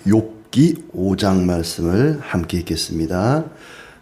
욥기 5장 말씀을 함께 읽겠습니다.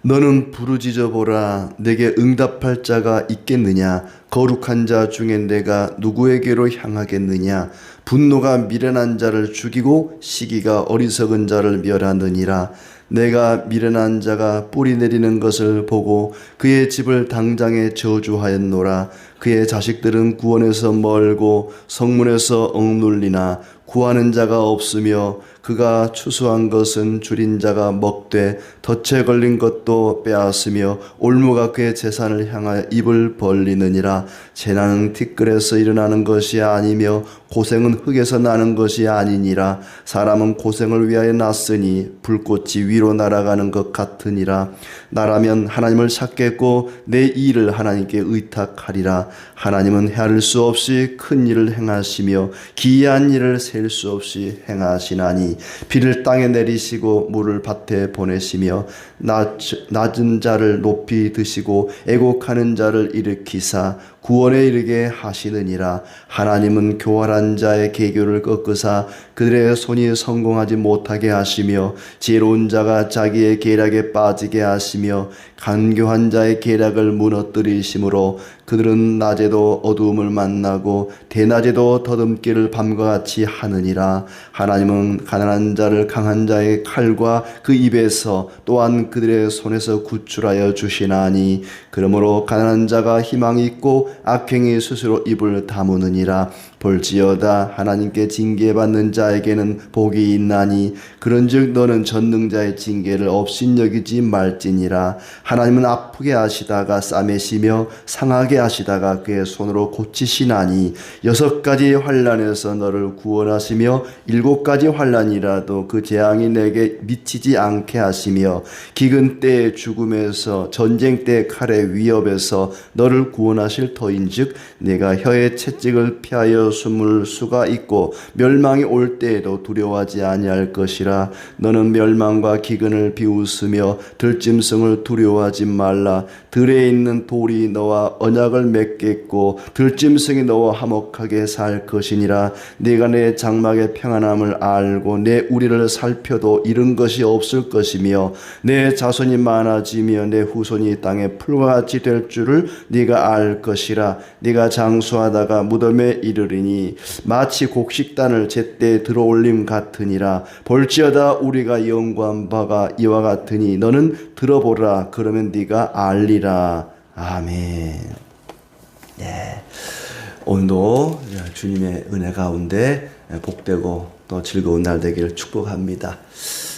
너는 부르짖어 보라. 내게 응답할 자가 있겠느냐? 거룩한 자 중에 내가 누구에게로 향하겠느냐? 분노가 미련한 자를 죽이고 시기가 어리석은 자를 멸하느니라. 내가 미련한 자가 뿌리 내리는 것을 보고 그의 집을 당장에 저주하였노라. 그의 자식들은 구원에서 멀고 성문에서 억눌리나 구하는 자가 없으며 그가 추수한 것은 줄인 자가 먹되 덫에 걸린 것도 빼앗으며 올무가 그의 재산을 향하여 입을 벌리느니라. 재난은 티끌에서 일어나는 것이 아니며 고생은 흙에서 나는 것이 아니니라. 사람은 고생을 위하여 났으니 불꽃이 위로 날아가는 것 같으니라. 나라면 하나님을 찾겠고 내 일을 하나님께 의탁하리라. 하나님은 헤아릴 수 없이 큰 일을 행하시며 기이한 일을 셀 수 없이 행하시나니 비를 땅에 내리시고 물을 밭에 보내시며 낮은 자를 높이 드시고 애곡하는 자를 일으키사 구원에 이르게 하시느니라. 하나님은 교활한 자의 계교를 꺾으사 그들의 손이 성공하지 못하게 하시며 지혜로운 자가 자기의 계략에 빠지게 하시며 간교한 자의 계략을 무너뜨리심으로 그들은 낮에도 어두움을 만나고 대낮에도 더듬기를 밤과 같이 하느니라. 하나님은 가난한 자를 강한 자의 칼과 그 입에서 또한 그들의 손에서 구출하여 주시나니 그러므로 가난한 자가 희망이 있고 악행이 스스로 입을 다무느니라. 볼지어다 하나님께 징계받는 자에게는 복이 있나니 그런즉 너는 전능자의 징계를 업신여기지 말지니라. 하나님은 아프게 하시다가 싸매시며 상하게 하시다가 그의 손으로 고치시나니 6가지 환난에서 너를 구원하시며 7가지 환난이라도 그 재앙이 내게 미치지 않게 하시며 기근 때의 죽음에서 전쟁 때 칼의 위협에서 너를 구원하실 터인즉 내가 혀의 채찍을 피하여 숨을 수가 있고 멸망이 올 때에도 두려워하지 아니할 것이라. 너는 멸망과 기근을 비웃으며 들짐승을 두려워하지 말라. 들에 있는 돌이 너와 언약을 맺겠고 들짐승이 너와 화목하게 살 것이니라. 네가 내 장막의 평안함을 알고 내 우리를 살펴도 잃은 것이 없을 것이며 내 자손이 많아지며 내 후손이 땅에 풀과 같이 될 줄을 네가 알 것이라. 네가 장수하다가 무덤에 이르리니 마치 곡식단을 제때 들어올림 같으니라. 볼지어다 우리가 연구한 바가 이와 같으니 너는 들어보라. 그러면 네가 알리라. 아멘. 네. 오늘도 주님의 은혜 가운데 복되고 또 즐거운 날 되기를 축복합니다.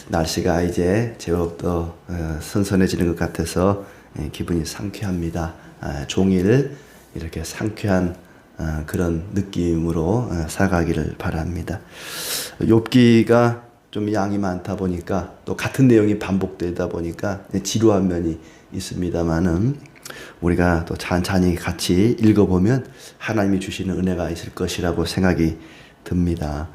날씨가 이제 제법 더 선선해지는 것 같아서 기분이 상쾌합니다. 종일 이렇게 상쾌한 그런 느낌으로 살아가기를 바랍니다. 욥기가 좀 양이 많다 보니까 또 같은 내용이 반복되다 보니까 지루한 면이 있습니다만은 우리가 또 찬찬히 같이 읽어보면 하나님이 주시는 은혜가 있을 것이라고 생각이 듭니다.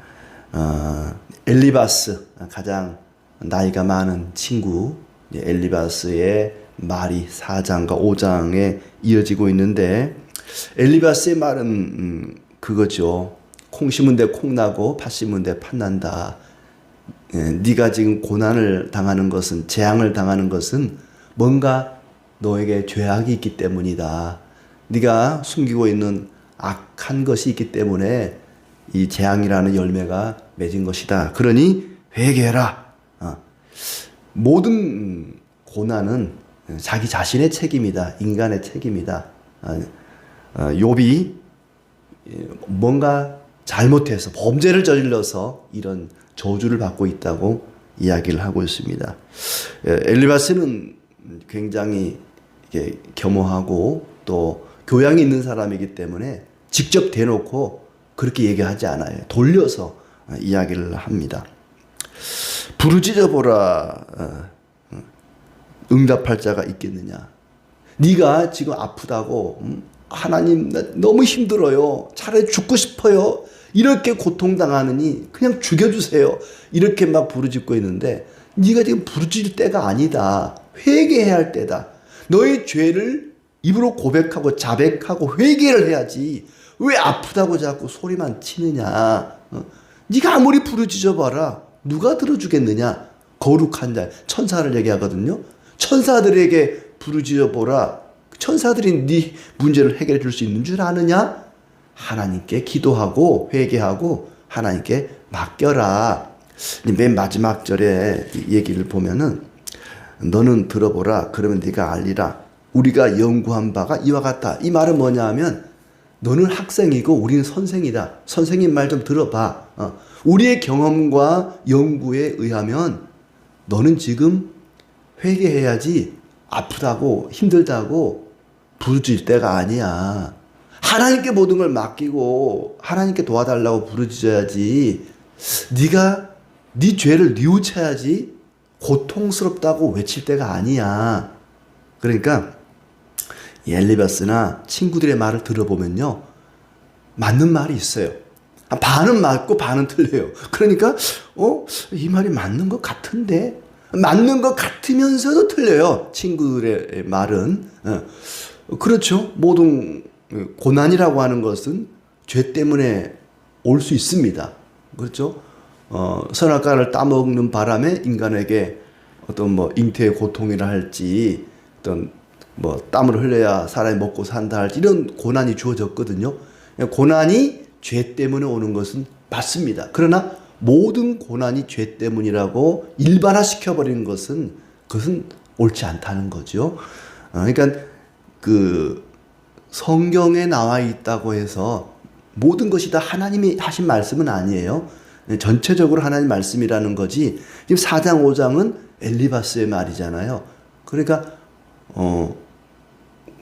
엘리바스, 가장 나이가 많은 친구 엘리바스의 말이 4장과 5장에 이어지고 있는데 엘리바스의 말은 그거죠. 콩 심은 데 콩 나고 팥 심은 데 팥 난다. 네가 지금 고난을 당하는 것은, 재앙을 당하는 것은 뭔가 너에게 죄악이 있기 때문이다. 네가 숨기고 있는 악한 것이 있기 때문에 이 재앙이라는 열매가 맺은 것이다. 그러니 회개해라. 모든 고난은 자기 자신의 책임이다. 인간의 책임이다. 욥이 뭔가 잘못해서 범죄를 저질러서 이런 저주를 받고 있다고 이야기를 하고 있습니다. 엘리바스는 굉장히 겸허하고 또 교양이 있는 사람이기 때문에 직접 대놓고 그렇게 얘기하지 않아요. 돌려서 이야기를 합니다. 부르짖어 보라. 응답할 자가 있겠느냐. 네가 지금 아프다고 하나님 나 너무 힘들어요. 차라리 죽고 싶어요. 이렇게 고통당하느니 그냥 죽여주세요. 이렇게 막 부르짖고 있는데 네가 지금 부르짖을 때가 아니다. 회개해야 할 때다. 너의 죄를 입으로 고백하고 자백하고 회개를 해야지. 왜 아프다고 자꾸 소리만 치느냐. 네가 아무리 부르짖어 봐라. 누가 들어주겠느냐? 거룩한 자, 천사를 얘기하거든요. 천사들에게 부르짖어 보라. 천사들이 네 문제를 해결해 줄 수 있는 줄 아느냐? 하나님께 기도하고 회개하고 하나님께 맡겨라. 맨 마지막 절에 얘기를 보면은 너는 들어보라. 그러면 네가 알리라. 우리가 연구한 바가 이와 같다. 이 말은 뭐냐 하면 너는 학생이고 우리는 선생이다. 선생님 말 좀 들어봐. 우리의 경험과 연구에 의하면 너는 지금 회개해야지 아프다고 힘들다고 부르짖을 때가 아니야. 하나님께 모든 걸 맡기고 하나님께 도와달라고 부르짖어야지. 네가 네 죄를 뉘우쳐야지 고통스럽다고 외칠 때가 아니야. 그러니까 엘리바스나 친구들의 말을 들어보면요, 맞는 말이 있어요. 반은 맞고 반은 틀려요. 그러니까 이 말이 맞는 것 같은데, 맞는 것 같으면서도 틀려요. 친구들의 말은. 그렇죠. 모든 고난이라고 하는 것은 죄 때문에 올 수 있습니다. 그렇죠. 선악과를 따먹는 바람에 인간에게 어떤 잉태의 고통이라 할지, 어떤 땀을 흘려야 사람이 먹고 산다 할지, 이런 고난이 주어졌거든요. 고난이 죄 때문에 오는 것은 맞습니다. 그러나 모든 고난이 죄 때문이라고 일반화시켜버리는 것은, 그것은 옳지 않다는 거죠. 그러니까 그 성경에 나와 있다고 해서 모든 것이 다 하나님이 하신 말씀은 아니에요. 전체적으로 하나님 말씀이라는 거지. 지금 4장 5장은 엘리바스의 말이잖아요. 그러니까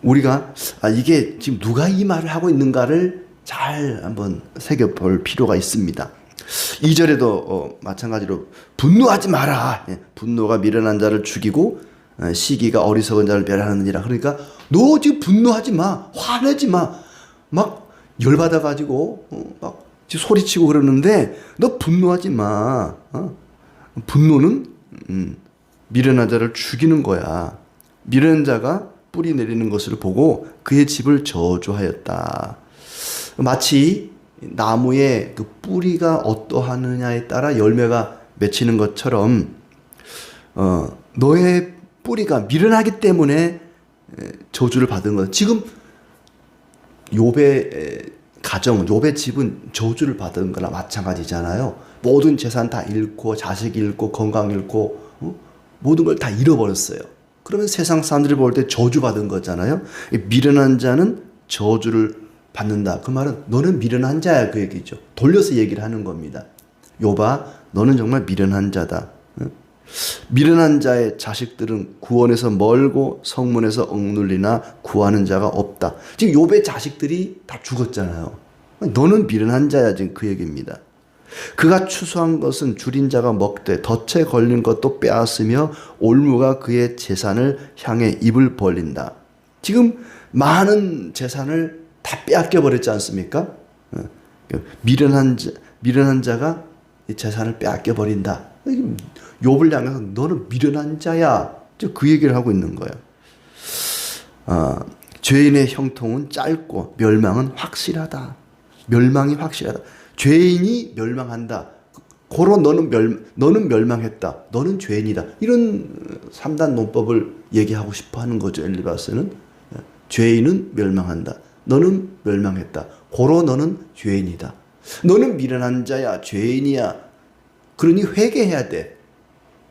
우리가 이게 지금 누가 이 말을 하고 있는가를 잘 한번 새겨볼 필요가 있습니다. 2절에도 마찬가지로 분노하지 마라. 분노가 미련한 자를 죽이고 시기가 어리석은 자를 멸하느니라. 그러니까 너 지금 분노하지 마. 화내지 마. 막 열받아가지고 막 소리치고 그러는데 너 분노하지 마. 분노는 미련한 자를 죽이는 거야. 미련한 자가 뿌리 내리는 것을 보고 그의 집을 저주하였다. 마치 나무의 그 뿌리가 어떠하느냐에 따라 열매가 맺히는 것처럼 너의 뿌리가 미련하기 때문에 저주를 받은 것. 지금 욥의 가정, 욥의 집은 저주를 받은 거나 마찬가지잖아요. 모든 재산 다 잃고 자식 잃고 건강 잃고 모든 걸 다 잃어버렸어요. 그러면 세상 사람들이 볼 때 저주받은 거잖아요. 미련한 자는 저주를 받는다. 그 말은 너는 미련한 자야, 그 얘기죠. 돌려서 얘기를 하는 겁니다. 욥아, 너는 정말 미련한 자다. 미련한 자의 자식들은 구원에서 멀고 성문에서 억눌리나 구하는 자가 없다. 지금 욥의 자식들이 다 죽었잖아요. 너는 미련한 자야, 지금 그 얘기입니다. 그가 추수한 것은 줄인 자가 먹되 덫에 걸린 것도 빼앗으며 올무가 그의 재산을 향해 입을 벌린다. 지금 많은 재산을 다 빼앗겨 버렸지 않습니까? 미련한 자가 이 재산을 빼앗겨 버린다. 욥을 향해서 너는 미련한 자야. 그 얘기를 하고 있는 거예요. 죄인의 형통은 짧고 멸망은 확실하다. 멸망이 확실하다. 죄인이 멸망한다. 고로 너는 멸망했다. 너는 죄인이다. 이런 3단 논법을 얘기하고 싶어 하는 거죠. 엘리바스는. 죄인은 멸망한다. 너는 멸망했다. 고로 너는 죄인이다. 너는 미련한 자야. 죄인이야. 그러니 회개해야 돼.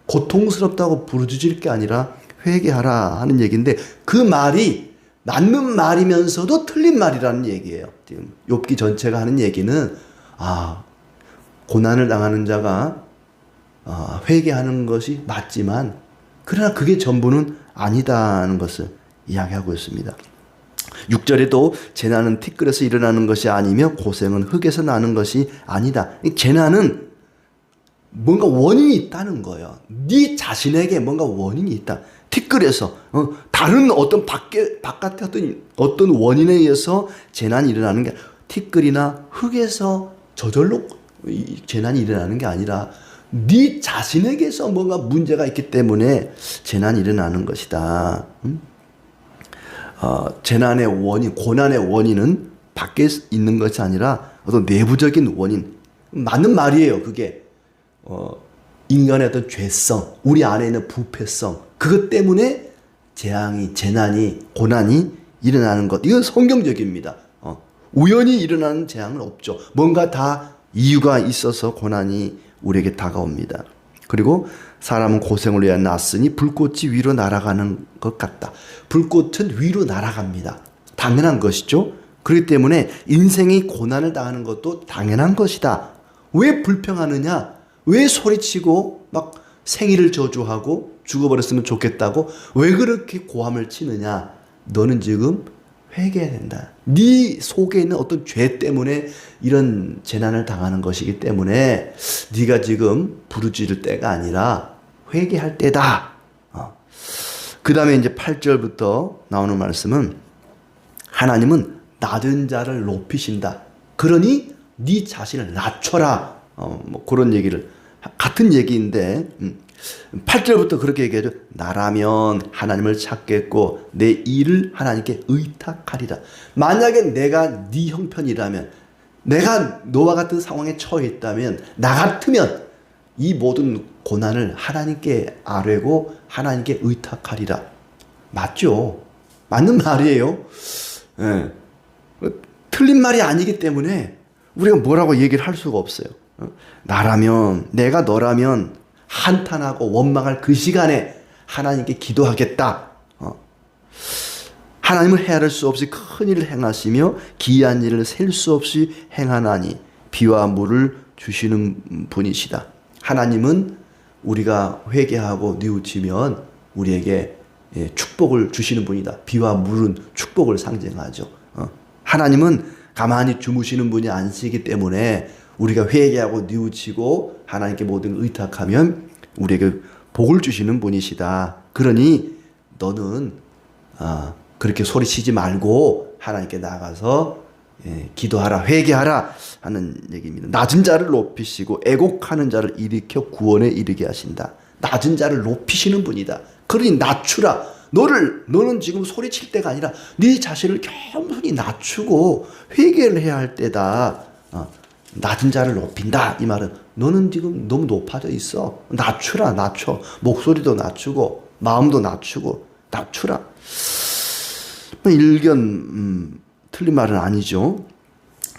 고통스럽다고 부르짖을 게 아니라 회개하라 하는 얘기인데, 그 말이 맞는 말이면서도 틀린 말이라는 얘기예요. 지금 욥기 전체가 하는 얘기는 고난을 당하는 자가 회개하는 것이 맞지만, 그러나 그게 전부는 아니다는 것을 이야기하고 있습니다. 6절에도 재난은 티끌에서 일어나는 것이 아니며 고생은 흙에서 나는 것이 아니다. 재난은 뭔가 원인이 있다는 거예요. 네 자신에게 뭔가 원인이 있다. 티끌에서 다른 어떤 바깥의 어떤 원인에 의해서 재난이 일어나는 게, 티끌이나 흙에서 저절로 재난이 일어나는 게 아니라 네 자신에게서 뭔가 문제가 있기 때문에 재난이 일어나는 것이다. 재난의 원인, 고난의 원인은 밖에 있는 것이 아니라 어떤 내부적인 원인. 맞는 말이에요, 그게. 인간의 어떤 죄성, 우리 안에 있는 부패성, 그것 때문에 재난이, 고난이 일어나는 것. 이건 성경적입니다. 우연히 일어나는 재앙은 없죠. 뭔가 다 이유가 있어서 고난이 우리에게 다가옵니다. 그리고 사람은 고생을 위하여 났으니 불꽃이 위로 날아가는 것 같다. 불꽃은 위로 날아갑니다. 당연한 것이죠. 그렇기 때문에 인생이 고난을 당하는 것도 당연한 것이다. 왜 불평하느냐? 왜 소리치고 막 생일을 저주하고 죽어버렸으면 좋겠다고 왜 그렇게 고함을 치느냐? 너는 지금 회개해야 된다. 네 속에 있는 어떤 죄 때문에 이런 재난을 당하는 것이기 때문에 네가 지금 부르짖을 때가 아니라 회개할 때다. 그 다음에 이제 8절부터 나오는 말씀은 하나님은 낮은 자를 높이신다. 그러니 네 자신을 낮춰라. 뭐 그런 얘기를 같은 얘기인데 8절부터 그렇게 얘기하죠. 나라면 하나님을 찾겠고 내 일을 하나님께 의탁하리라. 만약에 내가 네 형편이라면, 내가 너와 같은 상황에 처해 있다면, 나 같으면 이 모든 고난을 하나님께 아뢰고 하나님께 의탁하리라. 맞죠? 맞는 말이에요. 예. 틀린 말이 아니기 때문에 우리가 뭐라고 얘기를 할 수가 없어요. 나라면, 내가 너라면 한탄하고 원망할 그 시간에 하나님께 기도하겠다. 하나님은 헤아릴 수 없이 큰 일을 행하시며 기이한 일을 셀 수 없이 행하나니 비와 물을 주시는 분이시다. 하나님은 우리가 회개하고 뉘우치면 우리에게 축복을 주시는 분이다. 비와 물은 축복을 상징하죠. 하나님은 가만히 주무시는 분이 아니시기 때문에 우리가 회개하고 뉘우치고 하나님께 모든 걸 의탁하면 우리에게 복을 주시는 분이시다. 그러니 너는 그렇게 소리치지 말고 하나님께 나가서 기도하라, 회개하라 하는 얘기입니다. 낮은 자를 높이시고 애곡하는 자를 일으켜 구원에 이르게 하신다. 낮은 자를 높이시는 분이다. 그러니 낮추라. 너는 지금 소리칠 때가 아니라 네 자신을 겸손히 낮추고 회개를 해야 할 때다. 낮은 자를 높인다. 이 말은 너는 지금 너무 높아져 있어. 낮추라, 낮춰. 목소리도 낮추고 마음도 낮추고 낮추라. 일견 틀린 말은 아니죠.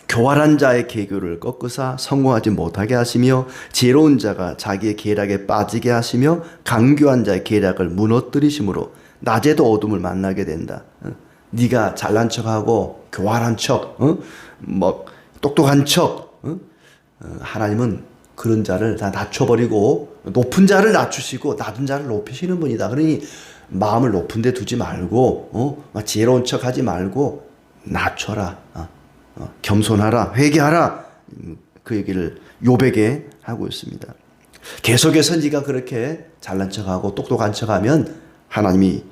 교활한 자의 계교를 꺾으사 성공하지 못하게 하시며 지혜로운 자가 자기의 계략에 빠지게 하시며 강교한 자의 계략을 무너뜨리심으로 낮에도 어둠을 만나게 된다. 네가 잘난 척하고 교활한 척, 뭐 똑똑한 척, 하나님은 그런 자를 다 낮춰버리고 높은 자를 낮추시고 낮은 자를 높이시는 분이다. 그러니 마음을 높은 데 두지 말고 지혜로운 척 하지 말고 낮춰라. 겸손하라. 회개하라. 그 얘기를 욥에게 하고 있습니다. 계속해서 네가 그렇게 잘난 척하고 똑똑한 척하면 하나님이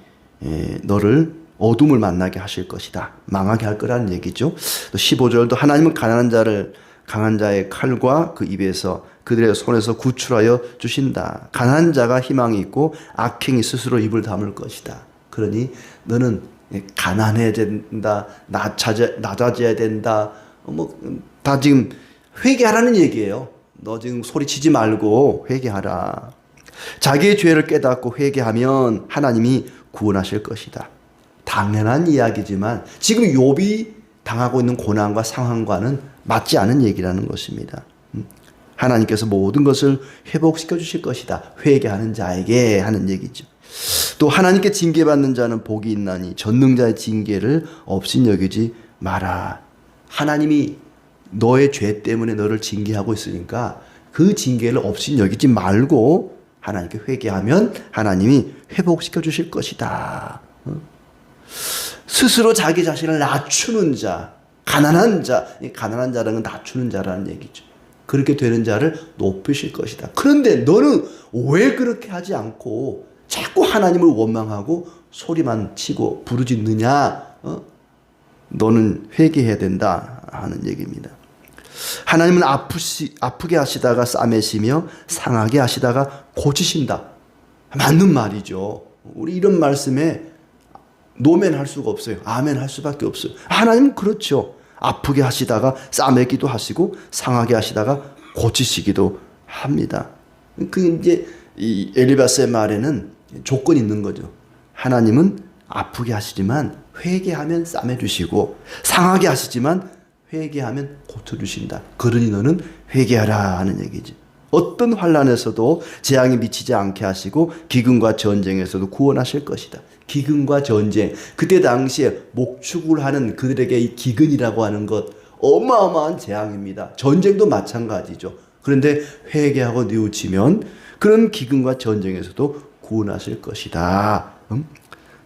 너를 어둠을 만나게 하실 것이다. 망하게 할 거라는 얘기죠. 또 15절도 하나님은 가난한 자를 강한 자의 칼과 그 입에서 그들의 손에서 구출하여 주신다. 가난한 자가 희망이 있고 악행이 스스로 입을 다물 것이다. 그러니 너는 가난해야 된다. 낮아져야 된다. 다 지금 회개하라는 얘기예요. 너 지금 소리치지 말고 회개하라. 자기의 죄를 깨닫고 회개하면 하나님이 구원하실 것이다. 당연한 이야기지만 지금 욥이 당하고 있는 고난과 상황과는 맞지 않은 얘기라는 것입니다. 하나님께서 모든 것을 회복시켜 주실 것이다. 회개하는 자에게 하는 얘기죠. 또 하나님께 징계받는 자는 복이 있나니 전능자의 징계를 업신여기지 마라. 하나님이 너의 죄 때문에 너를 징계하고 있으니까 그 징계를 업신여기지 말고 하나님께 회개하면 하나님이 회복시켜 주실 것이다. 스스로 자기 자신을 낮추는 자, 가난한 자라는 낮추는 자라는 얘기죠. 그렇게 되는 자를 높이실 것이다. 그런데 너는 왜 그렇게 하지 않고 자꾸 하나님을 원망하고 소리만 치고 부르짖느냐? 너는 회개해야 된다 하는 얘기입니다. 하나님은 아프게 하시다가 싸매시며 상하게 하시다가 고치신다. 맞는 말이죠. 우리 이런 말씀에 노멘 할 수가 없어요. 아멘 할 수밖에 없어요. 하나님은 그렇죠. 아프게 하시다가 싸매기도 하시고 상하게 하시다가 고치시기도 합니다. 그 이제 이 엘리바스의 말에는 조건이 있는 거죠. 하나님은 아프게 하시지만 회개하면 싸매주시고, 상하게 하시지만 회개하면 고쳐주신다. 그러니 너는 회개하라 하는 얘기지. 어떤 환난에서도 재앙이 미치지 않게 하시고 기근과 전쟁에서도 구원하실 것이다. 기근과 전쟁, 그때 당시에 목축을 하는 그들에게 이 기근이라고 하는 것 어마어마한 재앙입니다. 전쟁도 마찬가지죠. 그런데 회개하고 뉘우치면 그런 기근과 전쟁에서도 구원하실 것이다.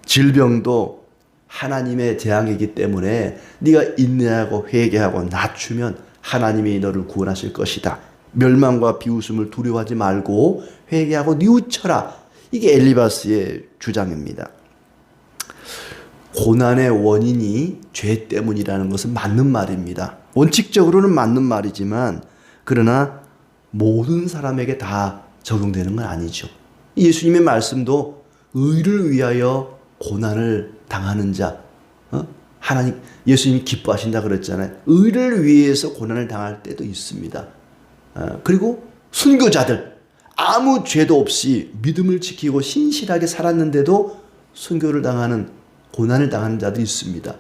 질병도 하나님의 재앙이기 때문에 네가 인내하고 회개하고 낮추면 하나님이 너를 구원하실 것이다. 멸망과 비웃음을 두려워하지 말고 회개하고 뉘우쳐라. 이게 엘리바스의 주장입니다. 고난의 원인이 죄 때문이라는 것은 맞는 말입니다. 원칙적으로는 맞는 말이지만 그러나 모든 사람에게 다 적용되는 건 아니죠. 예수님의 말씀도 의를 위하여 고난을 당하는 자, 하나님, 예수님이 기뻐하신다 그랬잖아요. 의를 위해서 고난을 당할 때도 있습니다. 그리고 순교자들, 아무 죄도 없이 믿음을 지키고 신실하게 살았는데도 순교를 당하는, 고난을 당하는 자들이 있습니다.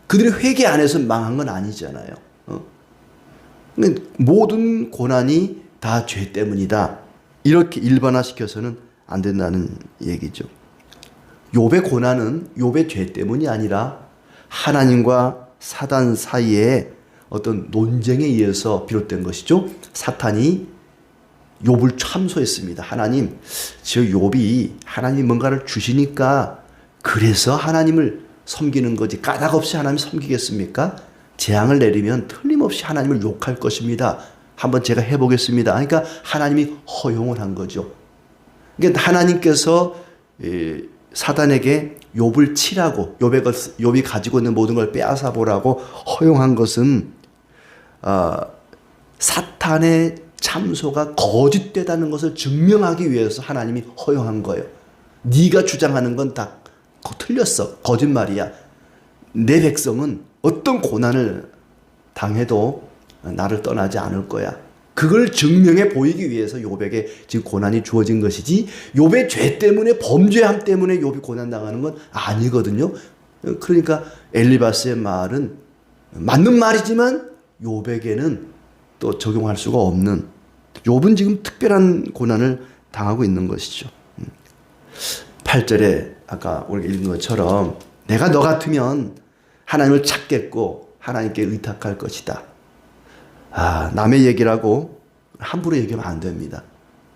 그들이 회개 안 해서 망한 건 아니잖아요. 모든 고난이 다 죄 때문이다. 이렇게 일반화시켜서는 안 된다는 얘기죠. 욥의 고난은 욥의 죄 때문이 아니라 하나님과 사단 사이에 어떤 논쟁에 의해서 비롯된 것이죠. 사탄이 욥을 참소했습니다. 하나님, 저 욥이 하나님 뭔가를 주시니까 그래서 하나님을 섬기는 거지 까닭 없이 하나님 섬기겠습니까? 재앙을 내리면 틀림없이 하나님을 욕할 것입니다. 한번 제가 해보겠습니다. 그러니까 하나님이 허용을 한 거죠. 그러니까 하나님께서 사단에게 욥을 치라고, 욥이 가지고 있는 모든 걸 빼앗아 보라고 허용한 것은 사탄의 참소가 거짓되다는 것을 증명하기 위해서 하나님이 허용한 거예요. 네가 주장하는 건 다 틀렸어. 거짓말이야. 내 백성은 어떤 고난을 당해도 나를 떠나지 않을 거야. 그걸 증명해 보이기 위해서 욥에게 지금 고난이 주어진 것이지, 욥의 죄 때문에, 범죄함 때문에 욥이 고난당하는 건 아니거든요. 그러니까 엘리바스의 말은 맞는 말이지만 욥에게는 또 적용할 수가 없는, 욥은 지금 특별한 고난을 당하고 있는 것이죠. 8절에 아까 우리가 읽은 것처럼 내가 너 같으면 하나님을 찾겠고 하나님께 의탁할 것이다. 남의 얘기라고 함부로 얘기하면 안 됩니다.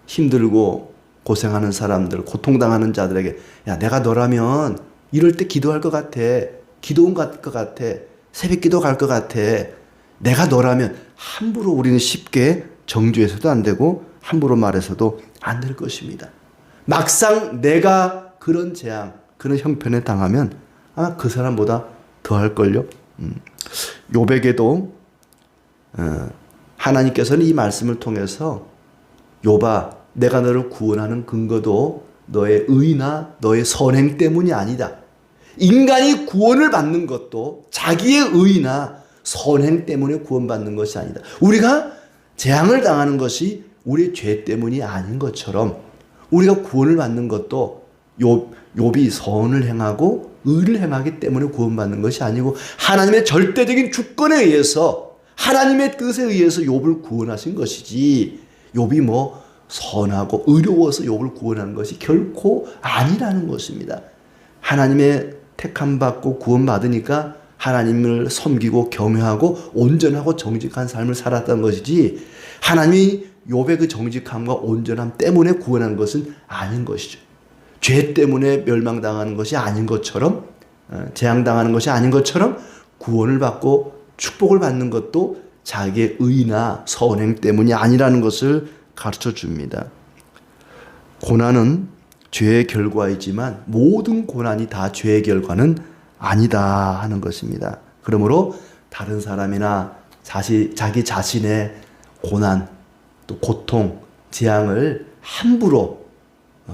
힘들고 고생하는 사람들, 고통당하는 자들에게 야, 내가 너라면 이럴 때 기도할 것 같아. 기도원 갈 것 같아. 새벽 기도 갈 것 같아. 내가 너라면, 함부로 우리는 쉽게 정죄해서도 안 되고 함부로 말해서도 안 될 것입니다. 막상 내가 그런 재앙, 그런 형편에 당하면 아마 그 사람보다 더 할걸요. 욥에게도 하나님께서는 이 말씀을 통해서 욥아, 내가 너를 구원하는 근거도 너의 의나 너의 선행 때문이 아니다. 인간이 구원을 받는 것도 자기의 의나 선행 때문에 구원받는 것이 아니다. 우리가 재앙을 당하는 것이 우리의 죄 때문이 아닌 것처럼 우리가 구원을 받는 것도 욥이 선을 행하고 의를 행하기 때문에 구원받는 것이 아니고 하나님의 절대적인 주권에 의해서, 하나님의 뜻에 의해서 욥을 구원하신 것이지, 욥이 뭐 선하고 의로워서 욥을 구원하는 것이 결코 아니라는 것입니다. 하나님의 택함 받고 구원받으니까 하나님을 섬기고 경외하고 온전하고 정직한 삶을 살았던 것이지, 하나님이 욥의 그 정직함과 온전함 때문에 구원한 것은 아닌 것이죠. 죄 때문에 멸망당하는 것이 아닌 것처럼, 재앙당하는 것이 아닌 것처럼 구원을 받고 축복을 받는 것도 자기의 의나 선행 때문이 아니라는 것을 가르쳐 줍니다. 고난은 죄의 결과이지만 모든 고난이 다 죄의 결과는 아니다 하는 것입니다. 그러므로 다른 사람이나 자기 자신의 고난, 또 고통, 재앙을 함부로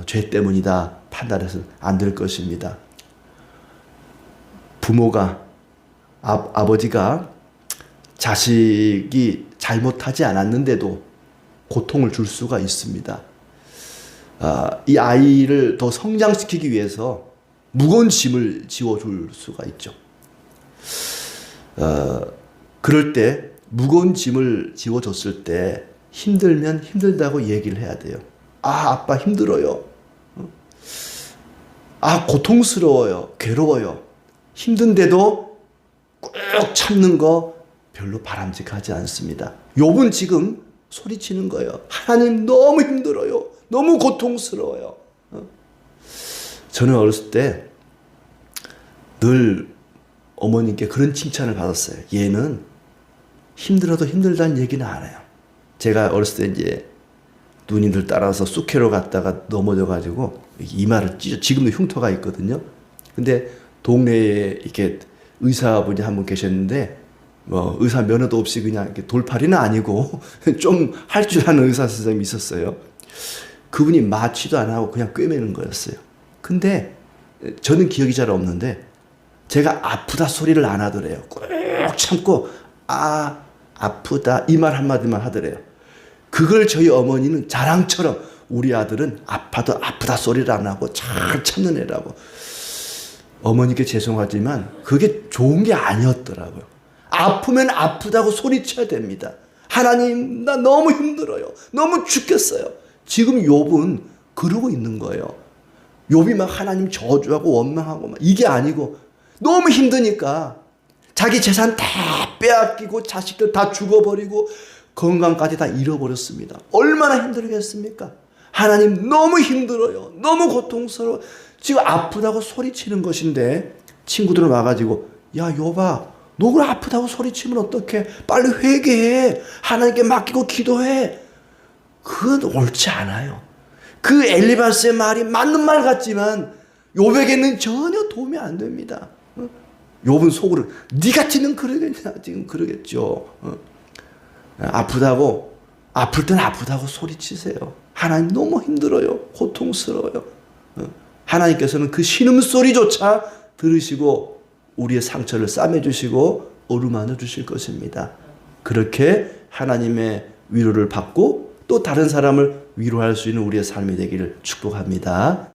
죄 때문이다 판단해서는 안 될 것입니다. 부모가, 아버지가 자식이 잘못하지 않았는데도 고통을 줄 수가 있습니다. 이 아이를 더 성장시키기 위해서 무거운 짐을 지워줄 수가 있죠. 그럴 때 무거운 짐을 지워줬을 때 힘들면 힘들다고 얘기를 해야 돼요. 아빠 힘들어요. 고통스러워요. 괴로워요. 힘든데도 꾹 참는 거 별로 바람직하지 않습니다. 욥은 지금 소리치는 거예요. 하나님 너무 힘들어요. 너무 고통스러워요. 저는 어렸을 때 늘 어머님께 그런 칭찬을 받았어요. 얘는 힘들어도 힘들다는 얘기는 안 해요. 제가 어렸을 때 이제 누님들 따라서 쑥회로 갔다가 넘어져가지고 이마를 찢어, 지금도 흉터가 있거든요. 근데 동네에 이렇게 의사분이 한 분 계셨는데 뭐 의사 면허도 없이 그냥 이렇게 돌팔이는 아니고 좀 할 줄 아는 의사 선생님이 있었어요. 그분이 마취도 안 하고 그냥 꿰매는 거였어요. 근데 저는 기억이 잘 없는데 제가 아프다 소리를 안 하더래요. 꾹 참고 아프다 이 말 한마디만 하더래요. 그걸 저희 어머니는 자랑처럼 우리 아들은 아파도 아프다 소리를 안 하고 잘 참는 애라고. 어머니께 죄송하지만 그게 좋은 게 아니었더라고요. 아프면 아프다고 소리쳐야 됩니다. 하나님 나 너무 힘들어요. 너무 죽겠어요. 지금 욥은 그러고 있는 거예요. 욥이 막 하나님 저주하고 원망하고 막 이게 아니고 너무 힘드니까 자기 재산 다 빼앗기고 자식들 다 죽어버리고 건강까지 다 잃어버렸습니다. 얼마나 힘들겠습니까? 하나님 너무 힘들어요. 너무 고통스러워. 지금 아프다고 소리치는 것인데 친구들은 와가지고 야 욥아 너 그래 아프다고 소리치면 어떡해. 빨리 회개해. 하나님께 맡기고 기도해. 그건 옳지 않아요. 그 엘리바스의 말이 맞는 말 같지만 욥에게는 전혀 도움이 안 됩니다. 욥은 속으로 네 같이는 그러겠냐 지금 그러겠죠. 아프다고 아플 땐 아프다고 소리치세요. 하나님 너무 힘들어요. 고통스러워요. 하나님께서는 그 신음소리조차 들으시고 우리의 상처를 싸매주시고 어루만져 주실 것입니다. 그렇게 하나님의 위로를 받고 또 다른 사람을 위로할 수 있는 우리의 삶이 되기를 축복합니다.